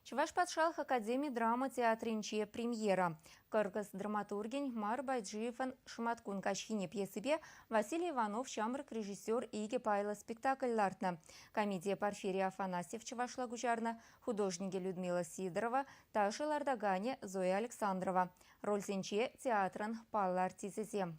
Чуваш Патшалых Академии драма театринче премьера. Кыргыз драматургень Мар Байджиеван Шматкун кашхине пьесыбе Василий Иванов чамрык режиссер иге пайлы спектакльлартна. Комедия Порфирий Афанасьев Чувашла гужарна, художники Людмила Сидорова, Таша Лардагане Зоя Александрова. Роль сенче театрын паллы артизезе.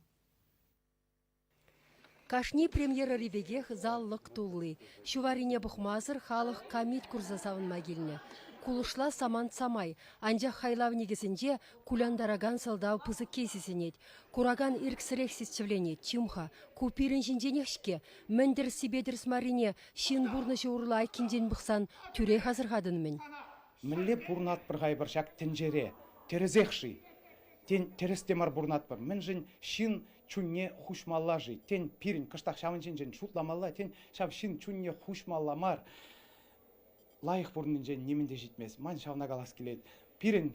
Кашни премьера ребегех заллык туллы. Шуварине бұхмазыр халық комит курзасавын магилне. Кулышла саман самай. Анжа хайлав негізінде куляндараган салдау пызы кесесенет. Кураган ирксірек сесчевленет. Чимха. Купирин жінденешке. Мендер сибедір смарине. Шин бурнышы урлай кинден бұқсан түре хазырғадын мен. Мінле бұрнат бір ғайбыршак тінжере. Терезекши. Тен терестемар бурнат бар. Мен жин шин чунне хушмаллажи. Тен пирин кыштак шамын жин шутламалла. Тен шав шин чунне хушмалламар. Лайық бурнын жин неменде житмес. Ман шавна галас келет. Пирин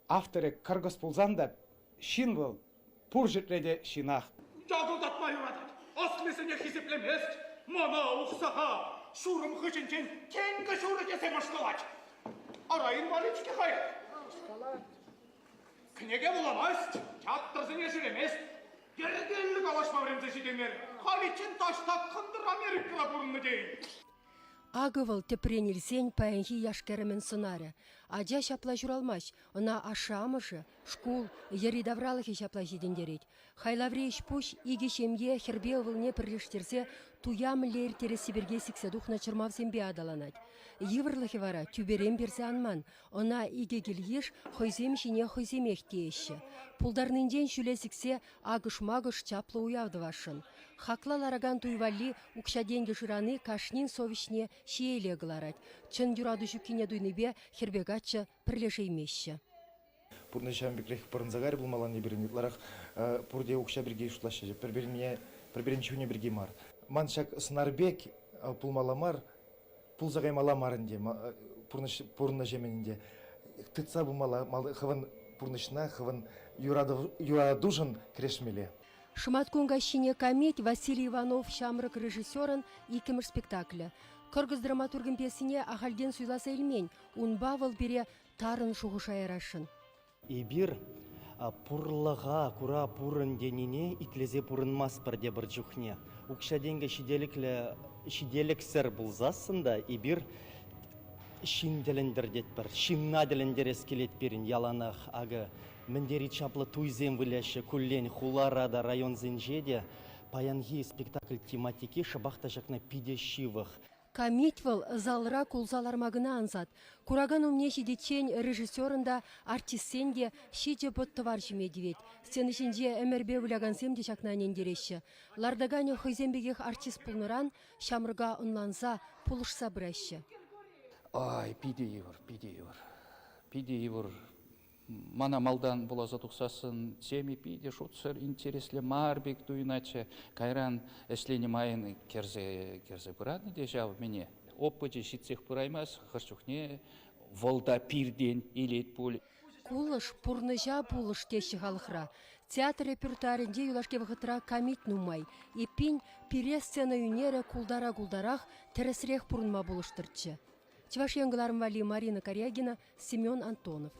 авторы кыргыз пулзанда шин был. Пур житреде шинах. Жадылдатмай урадат. Асмесіне хисеплемес. Мана ұқсаға. Шурым хышын жин кенгі шуры кесе башкалач. Арайын малечке хайрат. Кнеге буламаст, чаттырзыне жүремес. Гергеллік алашма времзе жидемер. Халичин ташта қындыр Америкала бұрынны дейін. Агывал тепренелсен паянхи яшкеремен сценария. Адя шапла журалмаш, она ашамышы, шкул, ери давралыхи шапла жидендерет. Хайлаврейш пуш, иги шемье, хербеовыл не прилиштерсе, туям лер тересиберге сикседух чырмав сембе адаланать. Йывырлыхи вара, тюберем берсе анман, она иги гильеш, хойзем шине хойземех тиеші. Пулдарнынден шүлесіксе, агыш-магыш чаплы уявдывашын. Хакла лараган туйвали, укшаденге жыраны кашнин совишне шиеле гыларать. Чын юраду жүкіне дуйныбе хербегатчы пірлешеймеші. Пурны шамбекрех пырынзагари булмалан не берін. Ларах пурде укша бірге шутлашы. Пірберін чуне бірге мар. Маншак сынарбек пулмаламар, пулзагай маламарынде, пурны жеменінде. Тыца булмала, хывын пурнышна, хывын юрадужын крешмеле. Шматкун гащине комедь Василий Иванов шамрык режиссерын икемір спектаклі. Кыргыз драматургын песіне ағалден суйласа елмень, унба выл бере тарын шуғыша ярашын. Ибир пурлыға кура пурын деніне итлезе пурынмас бірде бір жүхне. Укшаденге шиделіксір бұлзасында ибир шинделендер дет бір, шиннаделендер ескелет берін яланақ ағы. Мендери чаплы туйзем вылеші күллен хуларада район зенжеде паянги спектакль тематики шабақта жақна пидешивых. Комитвал залра кулзалармагына анзат. Кураган умне шидечен режиссерында артистсенде шиде боттывар жемедевет. Сцены жинде әмірбе вылягансем де шакнанен дереші. Лардагане хойзембегех артист пулныран шамырға ұнланса пулышса бірәші. Ай, пиде евір. Мана малдан болаза тұқсасын, семи пиде шутсыр интереслі марбек дуйначы, кайран әшлені майын керзе бұрадны де жауы мене. Оппыжы шитсех бұраймас, қыршықне волда пирден илет пөл. Кулыш пурныжа пулыш теші халықра. Театр репертуарінде юлашке вғытыра комит нумай. Епин пире сцена юнері кулдара-кулдарақ тәрісірек пұрынма бұлыштырчы. Чуваш яңғыларым вали Марина Корягина, Семен Антонов.